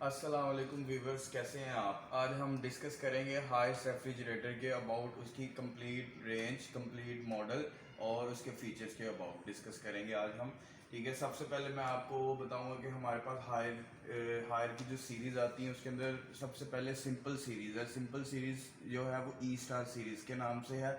अस्सलाम वालेकुम व्यूवर्स, कैसे हैं आप। आज हम डिस्कस करेंगे हाइस्ट रेफ्रिजरेटर के अबाउट, उसकी कंप्लीट रेंज, कंप्लीट मॉडल और उसके फीचर्स के अबाउट डिस्कस करेंगे आज हम। ठीक है, सबसे पहले मैं आपको बताऊंगा कि हमारे पास हायर की जो सीरीज़ आती है उसके अंदर सबसे पहले सिंपल सीरीज़ है। सिंपल सीरीज़ जो है वो ई स्टार सीरीज़ के नाम से है।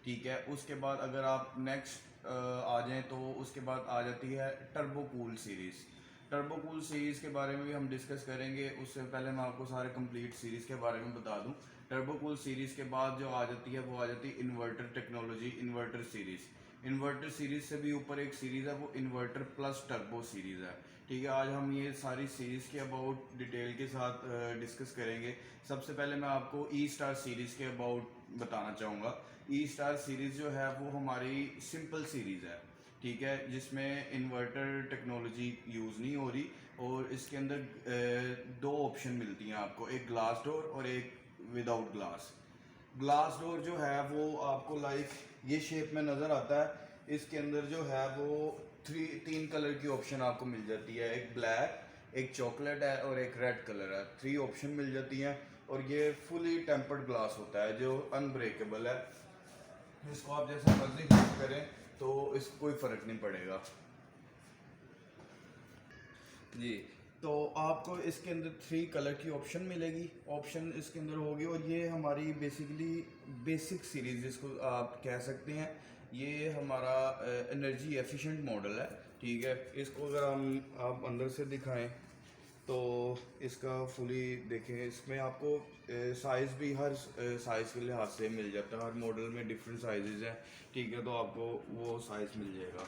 ठीक है, उसके बाद अगर आप नेक्स्ट आ जाएँ तो उसके बाद आ जाती है turbo cool series. Turbo cool series के बारे में भी हम डिस्कस करेंगे। उससे पहले मैं आपको सारे कंप्लीट सीरीज़ के बारे में बता दूं। टर्बो कूल सीरीज़ के बाद जो आ जाती है वो आ जाती है inverter technology, inverter series. Inverter series से भी ऊपर एक सीरीज़ है, वो इन्वर्टर प्लस टर्बो सीरीज़ है। ठीक है, आज हम ये सारी सीरीज़ के अबाउट डिटेल के साथ डिस्कस करेंगे। सबसे पहले मैं आपको ई स्टार सीरीज़ के अबाउट बताना चाहूँगा। ई स्टार सीरीज़ जो है वो हमारी सिंपल सीरीज़ है। ठीक है, जिसमें इन्वर्टर टेक्नोलॉजी यूज़ नहीं हो रही और इसके अंदर दो ऑप्शन मिलती हैं आपको, एक ग्लास डोर और एक विदाउट ग्लास। ग्लास डोर जो है वो आपको लाइक ये शेप में नज़र आता है। इसके अंदर जो है वो तीन कलर की ऑप्शन आपको मिल जाती है, एक ब्लैक, एक चॉकलेट है और एक रेड कलर है। थ्री ऑप्शन मिल जाती हैं और ये फुली टेम्पर्ड ग्लास होता है जो अनब्रेकेबल है। इसको आप जैसे मर्जी यूज करें तो इसको कोई फ़र्क नहीं पड़ेगा जी। तो आपको इसके अंदर थ्री कलर की ऑप्शन मिलेगी, ऑप्शन इसके अंदर होगी और ये हमारी बेसिकली बेसिक सीरीज जिसको आप कह सकते हैं। ये हमारा एनर्जी एफिशिएंट मॉडल है। ठीक है, इसको अगर हम आप अंदर से दिखाएं तो इसका फुली देखें, इसमें आपको साइज़ भी हर साइज़ के लिहाज से मिल जाता है। हर मॉडल में डिफरेंट साइजेस हैं। ठीक है, तो आपको वो साइज़ मिल जाएगा।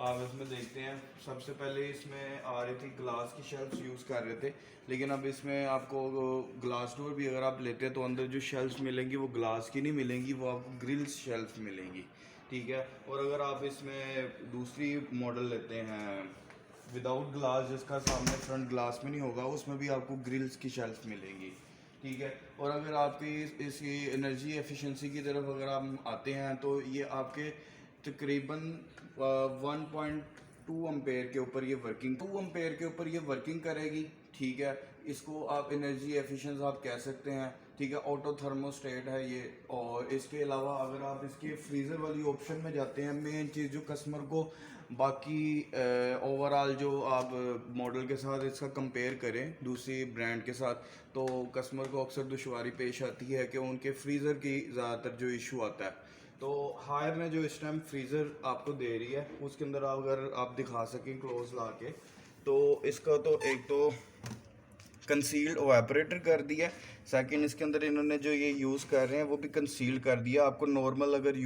आप इसमें देखते हैं, सबसे पहले इसमें आ रही थी ग्लास की शेल्फ्स यूज़ कर रहे थे, लेकिन अब इसमें आपको ग्लास डोर भी अगर आप लेते हैं तो अंदर जो शेल्फ्स मिलेंगी वो ग्लास की नहीं मिलेंगी, वो आपको ग्रिल्स शेल्फ मिलेंगी। ठीक है, और अगर आप इसमें दूसरी मॉडल लेते हैं विदाउट ग्लास, जिसका सामने फ्रंट ग्लास में नहीं होगा, उसमें भी आपको ग्रिल्स की शेल्फ मिलेंगी। ठीक है, और अगर आपकी इसकी एनर्जी एफिशिएंसी की तरफ अगर आप आते हैं तो ये आपके तकरीबन 1.2 अम्पेयर के ऊपर ये वर्किंग 2 अम्पेयर के ऊपर ये वर्किंग करेगी। ठीक है, इसको आप एनर्जी एफिशिएंस आप कह सकते हैं। ठीक है, ऑटो थर्मोस्टेट है ये। और इसके अलावा अगर आप इसके फ्रीज़र वाली ऑप्शन में जाते हैं, मेन चीज़ जो कस्टमर को बाकी ओवरऑल जो आप मॉडल के साथ इसका कंपेयर करें दूसरी ब्रांड के साथ, तो कस्टमर को अक्सर दुश्वारी पेश आती है कि उनके फ्रीज़र की ज़्यादातर जो इशू आता है। तो हायर ने जो इस टाइम फ्रीज़र आपको दे रही है उसके अंदर अगर आप दिखा सकें क्लोज ला के, तो इसका तो एक तो कंसील्ड ओवेपोरेटर कर दिया। सेकंड, इसके अंदर इन्होंने जो ये यूज़ कर रहे हैं वो भी कंसील्ड कर दिया। आपको नॉर्मल अगर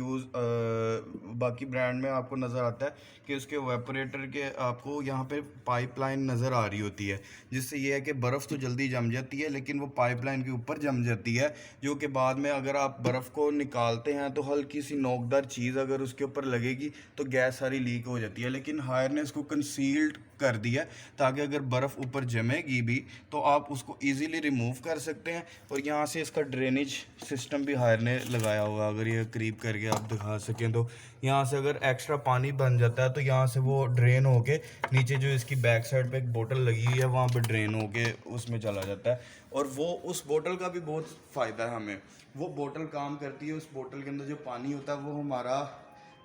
बाकी ब्रांड में आपको नज़र आता है कि उसके ओवेपोरेटर के आपको यहाँ पे पाइपलाइन नज़र आ रही होती है, जिससे ये है कि बर्फ़ तो जल्दी जम जाती है लेकिन वो पाइपलाइन के ऊपर जम जाती है, जो कि बाद में अगर आप बर्फ़ को निकालते हैं तो हल्की सी नोकदार चीज़ अगर उसके ऊपर लगेगी तो गैस सारी लीक हो जाती है। लेकिन हायर ने इसको कंसील्ड कर दिया ताकि अगर बर्फ़ ऊपर जमेगी भी तो आप उसको इजीली रिमूव कर सकते हैं। और यहाँ से इसका ड्रेनेज सिस्टम भी हायर ने लगाया होगा, अगर ये करीब करके आप दिखा सकें तो यहाँ से अगर एक्स्ट्रा पानी बन जाता है तो यहाँ से वो ड्रेन होके नीचे जो इसकी बैक साइड पे एक बोतल लगी हुई है वहाँ पे ड्रेन होके उसमें चला जाता है। और वो उस बोतल का भी बहुत फ़ायदा है हमें। वो बोतल काम करती है, उस बोतल के अंदर जो पानी होता है वो हमारा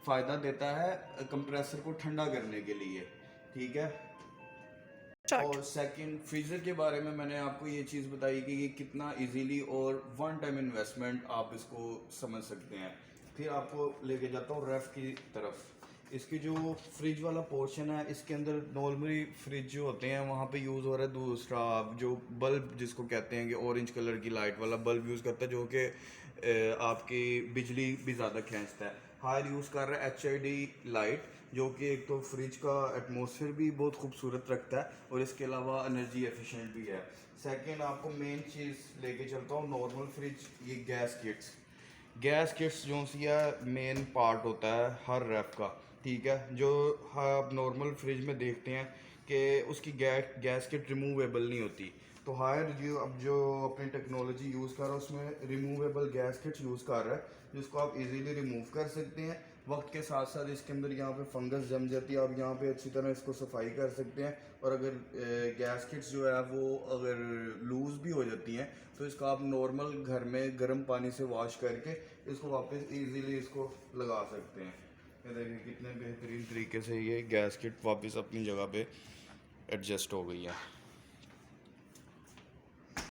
फ़ायदा देता है कंप्रेसर को ठंडा करने के लिए। ठीक है, और सेकंड फ्रीज़र के बारे में मैंने आपको ये चीज़ बताई कि ये कितना इजीली और वन टाइम इन्वेस्टमेंट आप इसको समझ सकते हैं। फिर आपको लेके जाता हूँ रेफ की तरफ। इसकी जो फ्रिज वाला पोर्शन है, इसके अंदर नॉर्मली फ्रिज जो होते हैं वहाँ पे यूज़ हो रहा है दूसरा जो बल्ब जिसको कहते हैं कि ऑरेंज कलर की लाइट वाला बल्ब यूज़ करता है, जो कि आपकी बिजली भी ज़्यादा खींचता है। हायर यूज़ कर रहा है HID लाइट, जो कि एक तो फ्रिज का एटमॉस्फेयर भी बहुत खूबसूरत रखता है और इसके अलावा एनर्जी एफिशिएंट भी है। सेकंड, आपको मेन चीज़ लेके चलता हूँ नॉर्मल फ्रिज, ये गैस किट्स जो सी है मेन पार्ट होता है हर रैप का। ठीक है, जो आप नॉर्मल फ्रिज में देखते हैं कि उसकी गैस किट रिमूवेबल नहीं होती, तो हायर जो अपनी टेक्नोलॉजी यूज़ कर रहा है उसमें रिमूवेबल गैस किट्स यूज़ कर रहा है, जिसको आप इजीली रिमूव कर सकते हैं। वक्त के साथ साथ इसके अंदर यहाँ पे फंगस जम जाती है। आप यहाँ पे अच्छी तरह इसको सफाई कर सकते हैं। और अगर गैस्केट्स जो है वो अगर लूज़ भी हो जाती हैं तो इसको आप नॉर्मल घर में गर्म पानी से वॉश करके इसको वापस इजीली इसको लगा सकते हैं। ये देखिए कितने बेहतरीन तरीके से ये गैस्केट वापस अपनी जगह पे एडजस्ट हो गई है।